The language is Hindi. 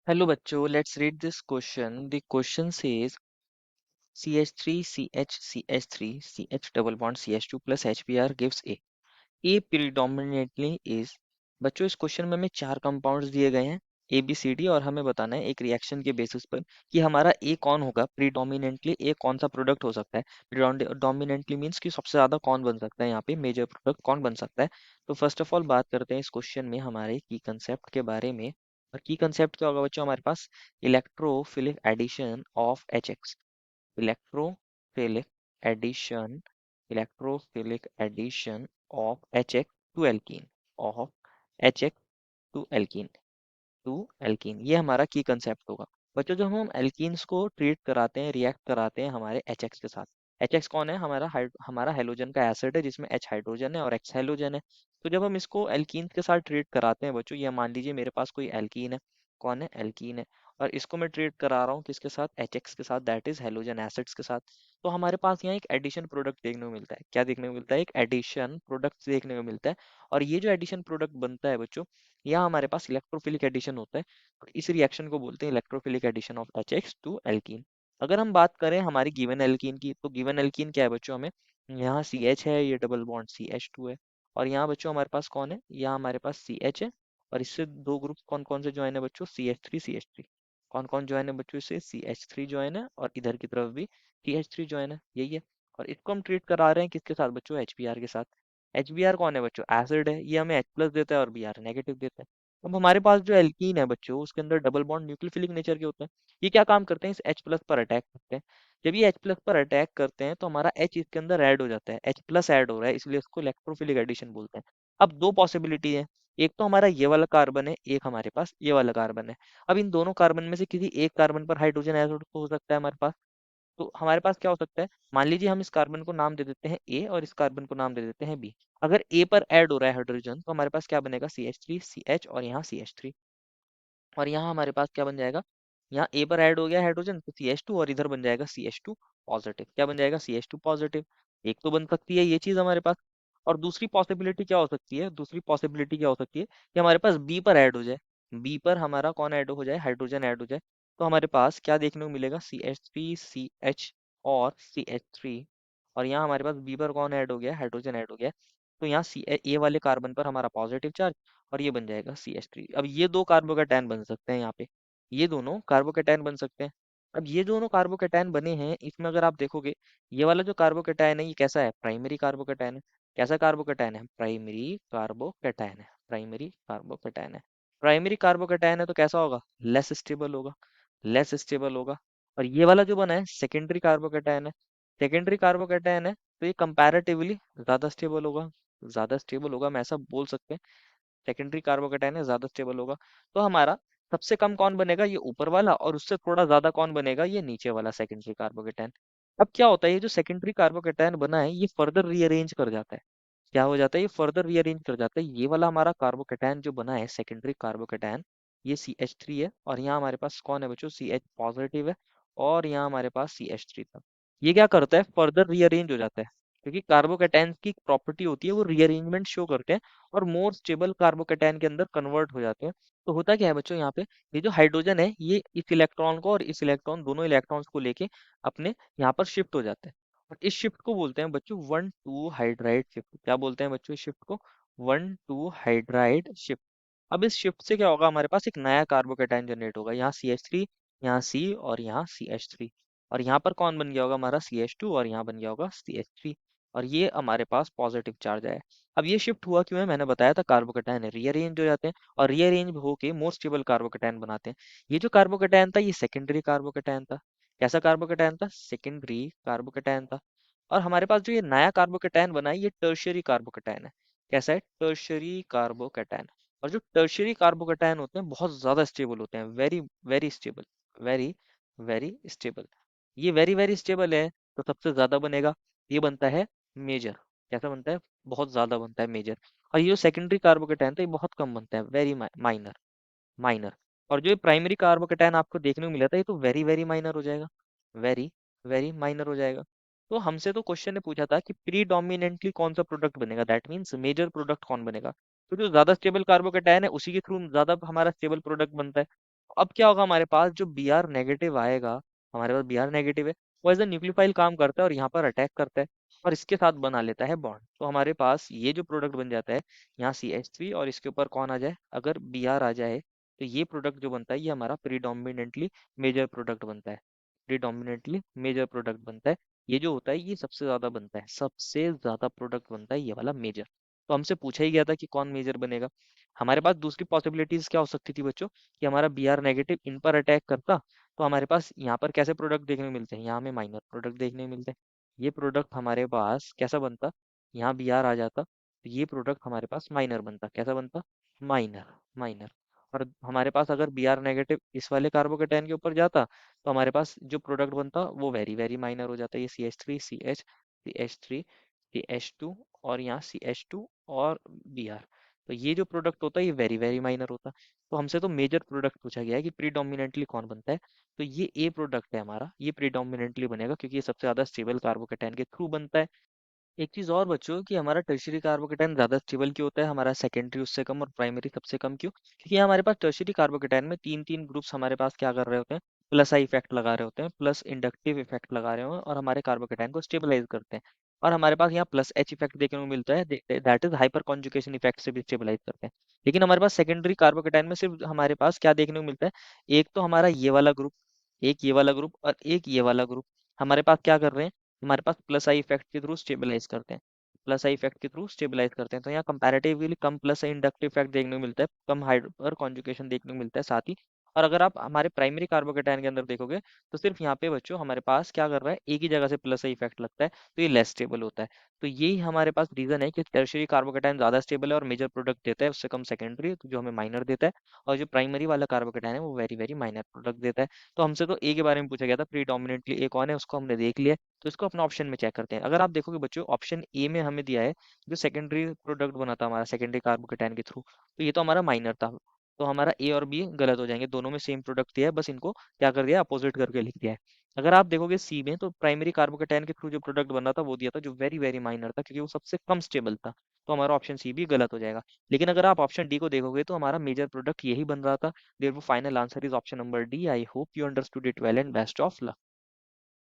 Hello बच्चों, let's read this question. The question says CH3, CH, CH3, CH double bond CH2 plus HBr gives A. A predominantly is। बच्चों इस क्वेश्चन में हमें चार कंपाउंड्स दिए गए हैं ए बी सी डी और हमें बताना है एक रिएक्शन के बेसिस पर कि हमारा ए कौन होगा। प्रीडोमिनेंटली ए कौन सा प्रोडक्ट हो सकता है। प्रीडोमिनेंटली मीन्स कि सबसे ज्यादा कौन बन सकता है, यहाँ पे मेजर प्रोडक्ट कौन बन सकता है। तो फर्स्ट ऑफ ऑल बात करते हैं इस क्वेश्चन में हमारे की कंसेप्ट के बारे में। और की कंसेप्ट क्या होगा बच्चों, हमारे पास electrophilic addition of H X. Electrophilic addition, electrophilic addition of H X to alkene, of H X to alkene, ये हमारा की कंसेप्ट होगा। बच्चों जब हम एल्कीन्स को ट्रीट कराते हैं, रिएक्ट कराते हैं हमारे एच एक्स के साथ। एच एक्स कौन है, हमारा हेलोजन का एसिड है जिसमें एच हाइड्रोजन है और एक्स हेलोजन है। तो जब हम इसको एल्कीन्स के साथ ट्रीट कराते हैं बच्चों, ये मान लीजिए मेरे पास कोई एल्कीन है। कौन है, एल्कीन है। और इसको मैं ट्रीट करा रहा हूँ किसके साथ, एच एक्स के साथ, दैट इज हेलोजन एसिड्स के साथ। तो हमारे पास यहाँ एक एडिशन प्रोडक्ट देखने को मिलता है। क्या देखने को मिलता है, एक एडिशन प्रोडक्ट देखने को मिलता है। और ये जो एडिशन प्रोडक्ट बनता है बच्चों, यहाँ हमारे पास इलेक्ट्रोफिलिक एडिशन होता है। और इस रिएक्शन को बोलते हैं electrophilic addition of H X to alkene. अगर हम बात करें हमारी गिवन एल्कीन की, तो गिवन एल्कीन क्या है बच्चों, हमें यहाँ सी एच है, ये double bond C H two है। और यहाँ बच्चों हमारे पास कौन है, यहाँ हमारे पास सी एच है। और इससे दो ग्रुप कौन कौन से ज्वाइन है बच्चों, सी एच थ्री। कौन कौन ज्वाइन है बच्चों, इससे सी एच थ्री ज्वाइन है और इधर की तरफ भी सी एच थ्री ज्वाइन है, यही है। और इसको हम ट्रीट करा रहे हैं किसके साथ बच्चों, एच बी आर के साथ। एच बी आर कौन है बच्चों, एसिड है, ये हमें एच प्लस देता है और बी आर नेगेटिव देता है। अब हमारे पास जो एल्कीन है बच्चों, उसके अंदर डबल बॉन्ड न्यूक्लियोफिलिक नेचर के होते हैं। ये क्या काम करते हैं, इस H प्लस पर अटैक करते हैं। जब ये H प्लस पर अटैक करते हैं तो हमारा H इसके अंदर ऐड हो जाता है, H प्लस ऐड हो रहा है, इसलिए इसको इलेक्ट्रोफिलिक एडिशन बोलते हैं। अब दो पॉसिबिलिटी है, एक तो हमारा ये वाला कार्बन है, एक हमारे पास ये वाला कार्बन है। अब इन दोनों कार्बन में से किसी एक कार्बन पर हाइड्रोजन एसिड हो सकता है हमारे पास। तो हमारे पास क्या हो सकता है, मान लीजिए हम इस कार्बन को नाम दे देते हैं ए और इस कार्बन को नाम दे देते हैं बी। अगर ए पर ऐड हो रहा है हाइड्रोजन तो हमारे पास क्या बनेगा, C H three C H और यहाँ सी एच थ्री। और यहाँ हमारे पास क्या बन जाएगा, यहाँ ए पर ऐड हो गया हाइड्रोजन तो सी एच टू, और इधर बन जाएगा सी एच टू पॉजिटिव। क्या बन जाएगा, सी एच टू पॉजिटिव। एक तो बन सकती है ये चीज हमारे पास। और दूसरी पॉसिबिलिटी क्या हो सकती है, दूसरी पॉसिबिलिटी क्या हो सकती है कि हमारे पास बी पर ऐड हो जाए। बी पर हमारा कौन ऐड हो जाए, हाइड्रोजन ऐड हो जाए। तो हमारे पास क्या देखने को मिलेगा, C H three C H और सी एच थ्री। और यहाँ हमारे पास बी पर कौन ऐड हो गया, हाइड्रोजन ऐड हो गया। तो यहाँ सी ए वाले कार्बन पर हमारा पॉजिटिव चार्ज और ये बन जाएगा सी एच थ्री। अब ये दो कार्बोकैटायन बन सकते हैं यहाँ पे, ये दोनों कार्बोकैटायन बन सकते हैं। अब ये दोनों कार्बोकैटायन बने हैं, इसमें अगर आप देखोगे ये वाला जो कार्बोकैटायन है ये कैसा है, प्राइमरी कार्बोकैटायन है। कैसा कार्बोकैटायन है, प्राइमरी कार्बोकैटायन है, प्राइमरी कार्बोकैटायन है। प्राइमरी कार्बोकैटायन है तो कैसा होगा, लेस स्टेबल होगा, लेस स्टेबल होगा। और ये वाला जो बना है सेकेंडरी कार्बोकैटायन है, सेकेंडरी कार्बोकैटायन है तो ये कंपैरेटिवली ज्यादा स्टेबल होगा, ज्यादा स्टेबल होगा, हम ऐसा बोल सकते हैं। सेकेंडरी कार्बोकैटायन है, ज्यादा स्टेबल होगा। तो हमारा सबसे कम कौन बनेगा, ये ऊपर वाला, और उससे थोड़ा ज्यादा कौन बनेगा, ये नीचे वाला सेकेंडरी कार्बोकैटायन। अब क्या होता है, ये जो सेकेंडरी कार्बोकैटायन बना है ये फर्दर रीअरेंज कर जाता है। क्या हो जाता है, ये फर्दर रीअरेंज कर जाता है। ये वाला हमारा कार्बोकैटायन जो बना है सेकेंडरी कार्बोकैटायन, ये सी एच थ्री है और यहाँ हमारे पास कौन है बच्चों, सी एच पॉजिटिव है। और यहाँ हमारे पास सी एच थ्री था। ये क्या करता है, फर्दर रीअरेंज हो जाता है। क्योंकि कार्बोकैटायन की प्रॉपर्टी होती है वो रीअरेंजमेंट शो करते हैं और मोर स्टेबल कार्बोकैटायन के अंदर कन्वर्ट हो जाते हैं। तो होता क्या है बच्चों, यहाँ पे ये जो हाइड्रोजन है ये इस इलेक्ट्रॉन को और इस इलेक्ट्रॉन, दोनों इलेक्ट्रॉन्स को लेके अपने यहाँ पर शिफ्ट हो जाते हैं। और इस शिफ्ट को बोलते हैं बच्चों वन टू हाइड्राइड शिफ्ट। क्या बोलते हैं बच्चों इस शिफ्ट को, वन टू हाइड्राइड शिफ्ट। अब इस शिफ्ट से क्या होगा, हमारे पास एक नया कार्बोकैटायन जनरेट होगा, यहाँ सी एच थ्री, यहाँ सी और यहाँ सी एच थ्री। और यहाँ पर कौन बन गया होगा हमारा सी एच टू और यहाँ बन गया होगा सी एच थ्री। और ये हमारे पास पॉजिटिव चार्ज आया। अब ये शिफ्ट हुआ क्यों है, मैंने बताया था कार्बोकैटायन रीअरेंज हो जाते हैं और रीअरेंज होके मोर स्टेबल कार्बोकैटायन बनाते हैं। ये जो कार्बोकैटायन था ये सेकेंडरी कार्बोकैटायन था। कैसा कार्बोकैटायन था, सेकेंडरी कार्बोकैटायन था। और हमारे पास जो ये नया कार्बोकैटायन बना है ये टर्शियरी कार्बोकैटायन है। कैसा है, टर्शियरी कार्बोकैटायन। और जो टर्शियरी कार्बोकैटायन होते हैं बहुत ज्यादा स्टेबल होते हैं, very very stable, very very stable. ये वेरी वेरी स्टेबल है तो सबसे ज्यादा बनेगा, ये बनता है मेजर। कैसा बनता है, बहुत ज्यादा बनता है मेजर। और ये जो सेकेंडरी कार्बोकैटायन था ये बहुत कम बनता है, वेरी माइनर, माइनर। और जो ये प्राइमरी कार्बोकैटायन आपको देखने को मिला था ये तो वेरी वेरी माइनर हो जाएगा, वेरी वेरी माइनर हो जाएगा। तो हमसे तो क्वेश्चन ने पूछा था कि प्रीडोमिनेंटली कौन सा प्रोडक्ट बनेगा, दैट मीन्स मेजर प्रोडक्ट कौन बनेगा। तो जो ज्यादा स्टेबल कार्बोकैटायन है उसी के थ्रू ज्यादा हमारा स्टेबल प्रोडक्ट बनता है। अब क्या होगा हमारे पास, जो बी आर नेगेटिव आएगा, हमारे पास बी आर नेगेटिव है, वो एज अ न्यूक्लियोफाइल काम करता है और यहाँ पर अटैक करता है और इसके साथ बना लेता है बॉन्ड। तो हमारे पास ये जो प्रोडक्ट बन जाता है, यहाँ सी एच थ्री और इसके ऊपर कौन आ जाए, अगर बी आर आ जाए, तो ये प्रोडक्ट जो बनता है ये हमारा प्रीडोमिनेंटली मेजर प्रोडक्ट बनता है। प्रीडोमिनेंटली मेजर प्रोडक्ट बनता है। ये जो होता है ये सबसे ज्यादा बनता है, सबसे ज्यादा प्रोडक्ट बनता है ये वाला मेजर। तो हमसे पूछा ही गया था कि कौन मेजर बनेगा। हमारे पास दूसरी पॉसिबिलिटीज क्या हो सकती थी बच्चों, कि हमारा बी आर नेगेटिव इन पर अटैक करता, तो हमारे पास यहाँ पर कैसे प्रोडक्ट देखने को मिलते हैं, यहाँ हमें माइनर प्रोडक्ट देखने को मिलते हैं। ये प्रोडक्ट हमारे पास कैसा बनता, यहाँ बी आर आ जाता, तो ये प्रोडक्ट हमारे पास माइनर बनता, कैसा बनता, माइनर। माइनर। और हमारे पास अगर बी आर नेगेटिव इस वाले कार्बोकेटाइन के ऊपर जाता, तो हमारे पास जो प्रोडक्ट बनता वो वेरी वेरी माइनर हो जाता है। ये C H three C H, C H three, C H two, और यहाँ सी एच टू और बी आर। तो ये जो प्रोडक्ट होता है ये वेरी वेरी माइनर होता है। तो हमसे तो मेजर प्रोडक्ट पूछा गया है कि प्रीडोमिनेंटली कौन बनता है। तो ये ए प्रोडक्ट है हमारा, ये प्रीडोमिनेंटली बनेगा क्योंकि ये सबसे ज्यादा स्टेबल कार्बोकेटाइन के थ्रू बनता है। एक चीज और बच्चों, कि हमारा टर्शियरी कार्बोकेटाइन ज्यादा स्टेबल क्यों होता है, हमारा सेकेंडरी उससे कम और प्राइमरी सबसे कम क्यों, क्योंकि यहाँ हमारे पास टर्शियरी कार्बोकेटाइन में तीन तीन ग्रुप्स हमारे पास क्या कर रहे होते हैं, प्लस आई इफेक्ट लगा रहे होते हैं, प्लस इंडक्टिव इफेक्ट लगा रहे होते हैं और हमारे कार्बोकेटाइन को स्टेबलाइज करते हैं। और हमारे पास यहाँ प्लस एच इफेक्ट देखने को मिलता है, that is hyper conjugation effect से भी स्टेबलाइज करते हैं। लेकिन हमारे पास सेकेंडरी कार्बोकेटाइन में सिर्फ हमारे पास क्या देखने को मिलता है, एक तो हमारा ये वाला ग्रुप, एक ये वाला ग्रुप और एक ये वाला ग्रुप हमारे पास क्या कर रहे हैं, हमारे पास प्लस आई इफेक्ट के थ्रू स्टेबलाइज करते हैं, प्लस आई इफेक्ट के थ्रू स्टेबलाइज करते हैं। तो यहाँ कंपैरेटिवली कम प्लस इंडक्टिव इफेक्ट देखने को मिलता है, कम हाइपर कॉन्जुगेशन देखने को मिलता है साथ ही। और अगर आप हमारे प्राइमरी कार्बोकेटाइन के अंदर देखोगे, तो सिर्फ यहाँ पे बच्चों हमारे पास क्या कर रहा है, एक ही जगह से प्लस आई इफेक्ट लगता है, तो ये लेस स्टेबल होता है। तो यही हमारे पास रीजन है कि टर्शियरी कार्बोकेटाइन ज्यादा स्टेबल है और मेजर प्रोडक्ट देता है, उससे कम सेकेंडरी तो जो हमें माइनर देता है, और जो प्राइमरी वाला कार्बोकेटाइन है वो वेरी वेरी माइनर प्रोडक्ट देता है। तो हमसे तो ए के बारे में पूछा गया था, प्रीडोमिनेंटली ए कौन है, उसको हमने देख लिया। तो इसको अपना ऑप्शन में चेक करते हैं। अगर आप देखोगे बच्चों, ऑप्शन ए में हमें दिया है जो सेकेंडरी प्रोडक्ट बना था हमारा सेकेंडरी कार्बोकेटाइन के थ्रू, तो ये तो हमारा माइनर था। तो हमारा ए और बी गलत हो जाएंगे, दोनों में सेम प्रोडक्ट दिया है, बस इनको क्या कर दिया, अपोजिट करके लिख दिया है। अगर आप देखोगे सी में, तो प्राइमरी कार्बोकेटाइन के थ्रू जो प्रोडक्ट बना था वो दिया था जो वेरी वेरी माइनर था, क्योंकि वो सबसे कम स्टेबल था। तो हमारा ऑप्शन सी भी गलत हो जाएगा। लेकिन अगर आप ऑप्शन डी को देखोगे, तो हमारा मेजर प्रोडक्ट यही बन रहा था। Therefore final answer is option number D. I hope you understood it well and best of luck.